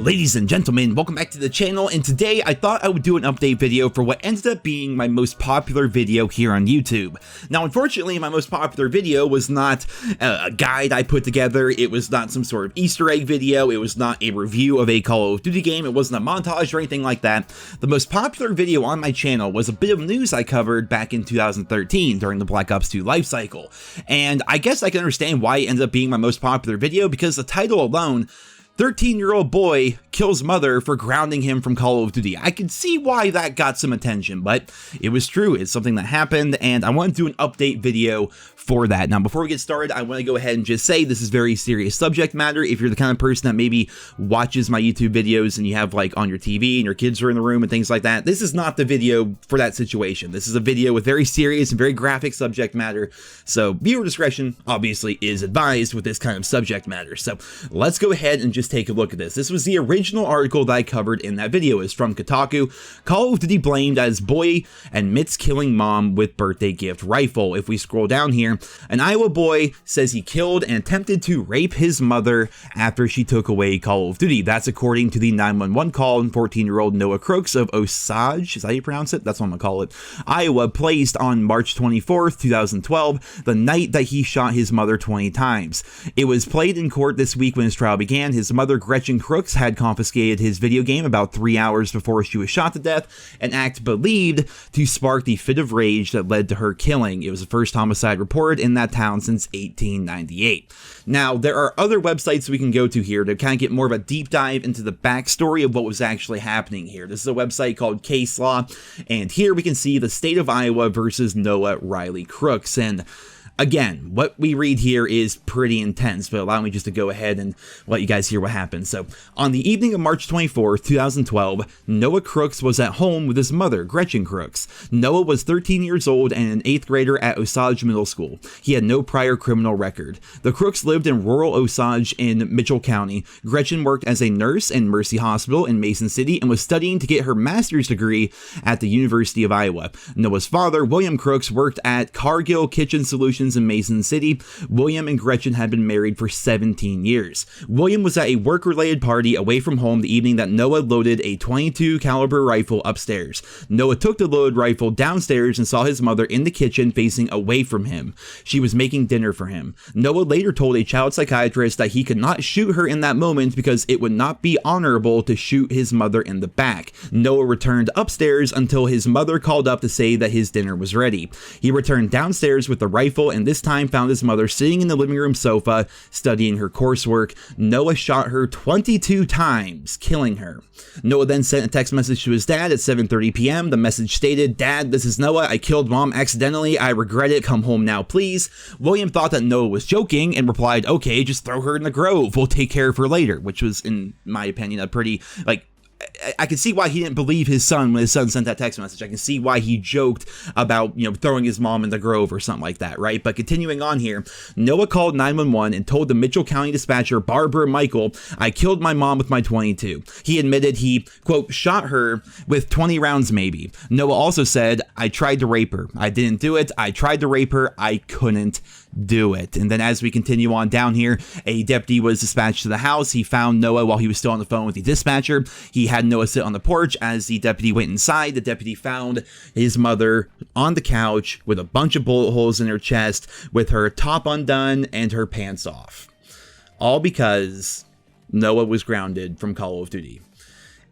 Ladies and gentlemen, welcome back to the channel, and today I thought I would do an update video for what ended up being my most popular video here on YouTube. Now, unfortunately, my most popular video was not a guide I put together, it was not some sort of Easter egg video, it was not a review of a Call of Duty game, it wasn't a montage or anything like that. The most popular video on my channel was a bit of news I covered back in 2013 during the Black Ops 2 life cycle. And I guess I can understand why it ended up being my most popular video, because the title alone, 13-year-old boy kills mother for grounding him from Call of Duty. I can see why that got some attention, but it was true. It's something that happened, and I want to do an update video for that. Now, before we get started, I want to go ahead and just say this is very serious subject matter. If you're the kind of person that maybe watches my YouTube videos and you have like on your TV and your kids are in the room and things like that, this is not the video for that situation. This is a video with very serious and very graphic subject matter, so viewer discretion obviously is advised with this kind of subject matter. So let's go ahead and just take a look at this. This was the original article that I covered in that video. It's from Kotaku. Call of Duty blamed as boy admits killing mom with birthday gift rifle. If we scroll down here, an Iowa boy says he killed and attempted to rape his mother after she took away Call of Duty. That's according to the 911 call 14-year-old Noah Crooks of Osage, is that how you pronounce it? That's what I'm gonna call it, Iowa, placed on March 24th, 2012, the night that he shot his mother 20 times. It was played in court this week when his trial began. His mother, Gretchen Crooks, had confiscated his video game about 3 hours before she was shot to death, an act believed to spark the fit of rage that led to her killing. It was the first homicide reported in that town since 1898. Now, there are other websites we can go to here to kind of get more of a deep dive into the backstory of what was actually happening here. This is a website called Case Law, and here we can see the state of Iowa versus Noah Riley Crooks. And again, what we read here is pretty intense, but allow me just to go ahead and let you guys hear what happened. So, on the evening of March 24th, 2012, Noah Crooks was at home with his mother, Gretchen Crooks. Noah was 13 years old and an 8th grader at Osage Middle School. He had no prior criminal record. The Crooks lived in rural Osage in Mitchell County. Gretchen worked as a nurse in Mercy Hospital in Mason City and was studying to get her master's degree at the University of Iowa. Noah's father, William Crooks, worked at Cargill Kitchen Solutions in Mason City. William and Gretchen had been married for 17 years. William was at a work-related party away from home the evening that Noah loaded a .22 caliber rifle upstairs. Noah took the loaded rifle downstairs and saw his mother in the kitchen facing away from him. She was making dinner for him. Noah later told a child psychiatrist that he could not shoot her in that moment because it would not be honorable to shoot his mother in the back. Noah returned upstairs until his mother called up to say that his dinner was ready. He returned downstairs with the rifle and this time found his mother sitting in the living room sofa studying her coursework. Noah shot her 22 times, killing her. Noah then sent a text message to his dad at 7:30 p.m. The message stated, "Dad, this is Noah. I killed mom accidentally. I regret it. Come home now, please." William thought that Noah was joking and replied, "Okay, just throw her in the grove. We'll take care of her later," which was, in my opinion, a pretty, I can see why he didn't believe his son when his son sent that text message. I can see why he joked about, throwing his mom in the grove or something like that, right? But continuing on here, Noah called 911 and told the Mitchell County dispatcher, Barbara Michael, "I killed my mom with my .22. He admitted he, quote, shot her with 20 rounds maybe. Noah also said, "I tried to rape her. I didn't do it. I tried to rape her. I couldn't do it." And then as we continue on down here, a deputy was dispatched to the house. He found Noah while he was still on the phone with the dispatcher. He had Noah sit on the porch. As the deputy went inside, the deputy found his mother on the couch with a bunch of bullet holes in her chest, with her top undone and her pants off. All because Noah was grounded from Call of Duty.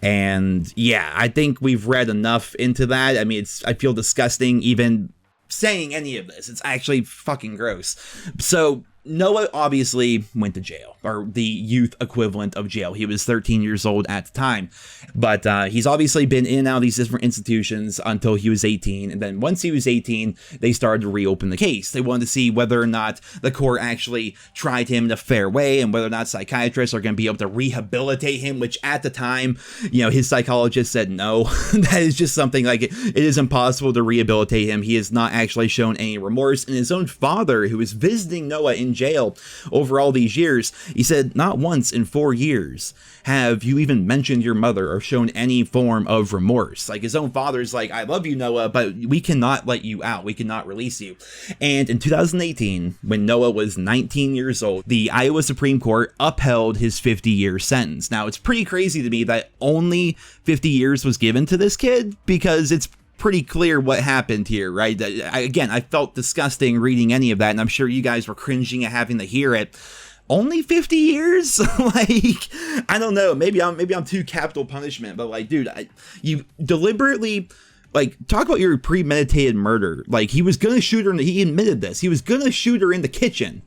And yeah, I think we've read enough into that. I mean, I feel disgusting even saying any of this. It's actually fucking gross. So Noah obviously went to jail, or the youth equivalent of jail. He was 13 years old at the time, but he's obviously been in and out of these different institutions until he was 18, and then once he was 18, they started to reopen the case. They wanted to see whether or not the court actually tried him in a fair way, and whether or not psychiatrists are going to be able to rehabilitate him, which at the time, his psychologist said no. That is just something like it is impossible to rehabilitate him. He has not actually shown any remorse, and his own father, who was visiting Noah in jail over all these years. He said, not once in 4 years have you even mentioned your mother or shown any form of remorse. Like, his own father's like, I love you, Noah, but we cannot let you out. We cannot release you. And in 2018, when Noah was 19 years old, the Iowa Supreme Court upheld his 50-year sentence. Now, it's pretty crazy to me that only 50 years was given to this kid, because it's pretty clear what happened here, right? Again, I felt disgusting reading any of that, and I'm sure you guys were cringing at having to hear it. Only 50 years? Like, I don't know. Maybe I'm too capital punishment, but like, dude, you deliberately, like, talk about your premeditated murder. Like, he was gonna shoot her, he admitted this. He was gonna shoot her in the kitchen,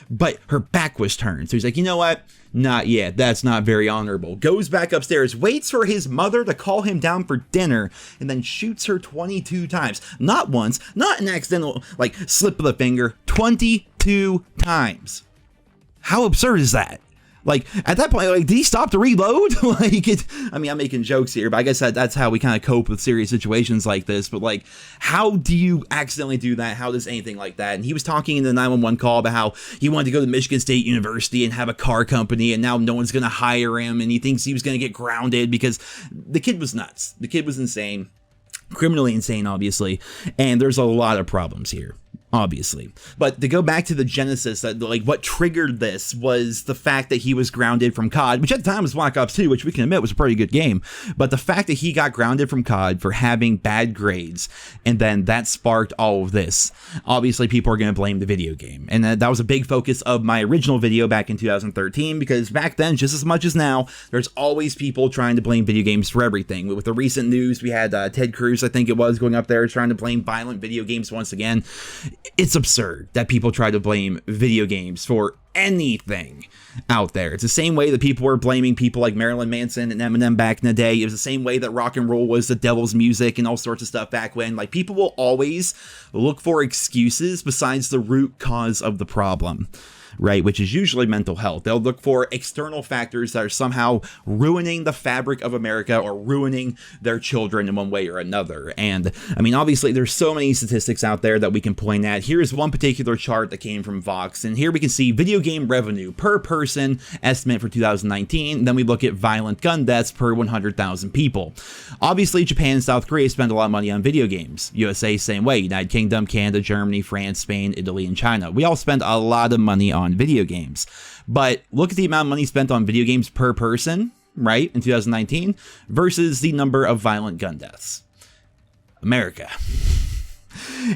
but her back was turned. So he's like, you know what? Not yet. That's not very honorable. Goes back upstairs, waits for his mother to call him down for dinner, and then shoots her 22 times. Not once, not an accidental, like, slip of the finger, 22 times. How absurd is that? Like, at that point, like, did he stop to reload? Like, I mean, I'm making jokes here, but I guess that's how we kind of cope with serious situations like this. But, like, how do you accidentally do that? How does anything like that? And he was talking in the 911 call about how he wanted to go to Michigan State University and have a car company, and now no one's going to hire him, and he thinks he was going to get grounded because the kid was nuts. The kid was insane. Criminally insane, obviously. And there's a lot of problems here, obviously. But to go back to the genesis, that like what triggered this was the fact that he was grounded from COD, which at the time was Black Ops 2, which we can admit was a pretty good game. But the fact that he got grounded from COD for having bad grades, and then that sparked all of this. Obviously, people are going to blame the video game. And that was a big focus of my original video back in 2013, because back then, just as much as now, there's always people trying to blame video games for everything. With the recent news, we had Ted Cruz, I think it was, going up there trying to blame violent video games once again. It's absurd that people try to blame video games for anything out there. It's the same way that people were blaming people like Marilyn Manson and Eminem back in the day. It was the same way that rock and roll was the devil's music and all sorts of stuff back when. Like, people will always look for excuses besides the root cause of the problem, right? Which is usually mental health. They'll look for external factors that are somehow ruining the fabric of America or ruining their children in one way or another. And I mean, obviously, there's so many statistics out there that we can point at. Here's one particular chart that came from Vox, and here we can see video game revenue per person estimate for 2019. Then we look at violent gun deaths per 100,000 people. Obviously, Japan and South Korea spend a lot of money on video games. USA, same way. United Kingdom, Canada, Germany, France, Spain, Italy, and China. We all spend a lot of money on video games. But look at the amount of money spent on video games per person, right, in 2019 versus the number of violent gun deaths. America.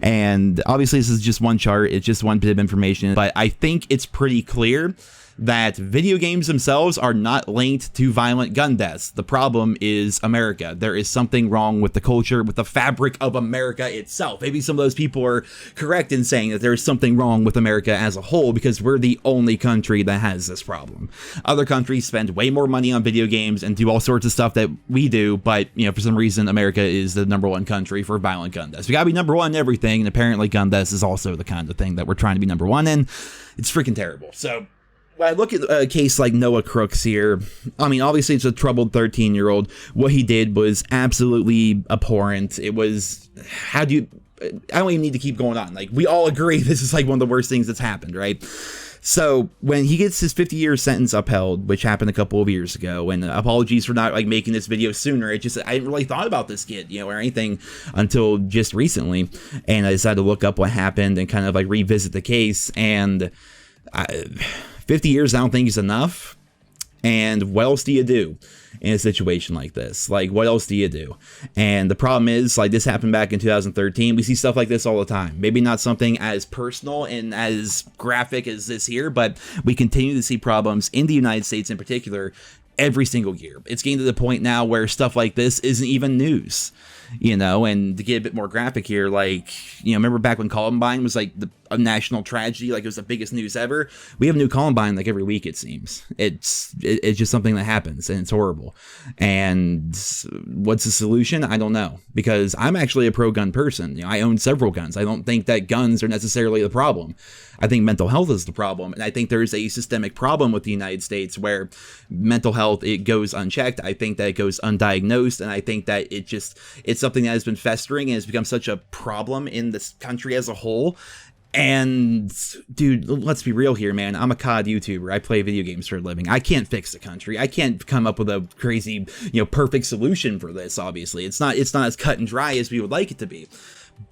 And obviously this is just one chart, it's just one bit of information, but I think it's pretty clear that video games themselves are not linked to violent gun deaths. The problem is America. There is something wrong with the culture, with the fabric of America itself. Maybe some of those people are correct in saying that there is something wrong with America as a whole, because we're the only country that has this problem. Other countries spend way more money on video games and do all sorts of stuff that we do, but, you know, for some reason, America is the #1 country for violent gun deaths. We gotta be #1 in everything, and apparently gun deaths is also the kind of thing that we're trying to be #1 in. It's freaking terrible. So when I look at a case like Noah Crooks here, I mean, obviously it's a troubled 13-year-old. What he did was absolutely abhorrent. It was, I don't even need to keep going on. Like, we all agree this is like one of the worst things that's happened, right? So when he gets his 50-year sentence upheld, which happened a couple of years ago, and apologies for not like making this video sooner. It just, I hadn't really thought about this kid, you know, or anything until just recently. And I decided to look up what happened and kind of like revisit the case. And 50 years, I don't think is enough. And what else do you do in a situation like this? Like, what else do you do? And the problem is, like, this happened back in 2013. We see stuff like this all the time. Maybe not something as personal and as graphic as this here, but we continue to see problems in the United States in particular every single year. It's getting to the point now where stuff like this isn't even news, you know. And to get a bit more graphic here, like, you know, remember back when Columbine was like a national tragedy, like it was the biggest news ever? We have a new Columbine like every week, it seems. It's just something that happens, and it's horrible. And what's the solution? I don't know, because I'm actually a pro-gun person. You know, I own several guns. I don't think that guns are necessarily the problem. I think mental health is the problem, and I think there's a systemic problem with the United States where mental health, it goes unchecked. I think that it goes undiagnosed, and I think that it's something that has been festering and has become such a problem in this country as a whole. And dude, let's be real here, man. I'm a COD YouTuber. I play video games for a living. I can't fix the country. I can't come up with a crazy, perfect solution for this. Obviously, it's not as cut and dry as we would like it to be.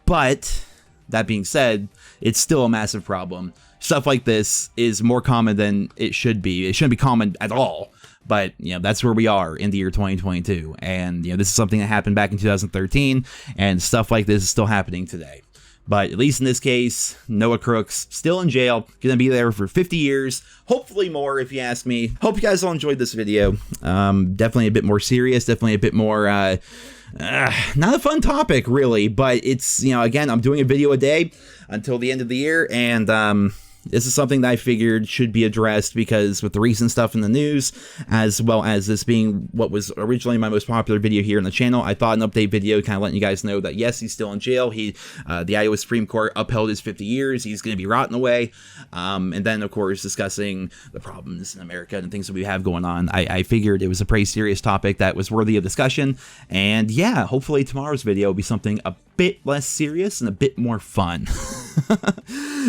But that being said, it's still a massive problem. Stuff like this is more common than it should be. It shouldn't be common at all. But, that's where we are in the year 2022. And, this is something that happened back in 2013. And stuff like this is still happening today. But at least in this case, Noah Crooks still in jail, gonna be there for 50 years, hopefully more if you ask me. Hope you guys all enjoyed this video. Definitely a bit more serious, definitely a bit more, not a fun topic really, but it's, again, I'm doing a video a day until the end of the year, and, this is something that I figured should be addressed because with the recent stuff in the news, as well as this being what was originally my most popular video here on the channel, I thought an update video kind of letting you guys know that yes, he's still in jail. The Iowa Supreme Court upheld his 50 years. He's going to be rotting away. And then, of course, discussing the problems in America and things that we have going on. I figured it was a pretty serious topic that was worthy of discussion. And yeah, hopefully tomorrow's video will be something a bit less serious and a bit more fun.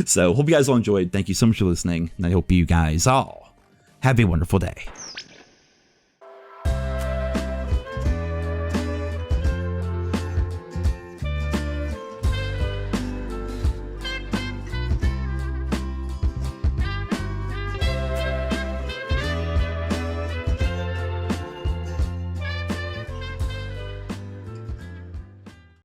So hope you guys all enjoyed. Thank you so much for listening, and I hope you guys all have a wonderful day.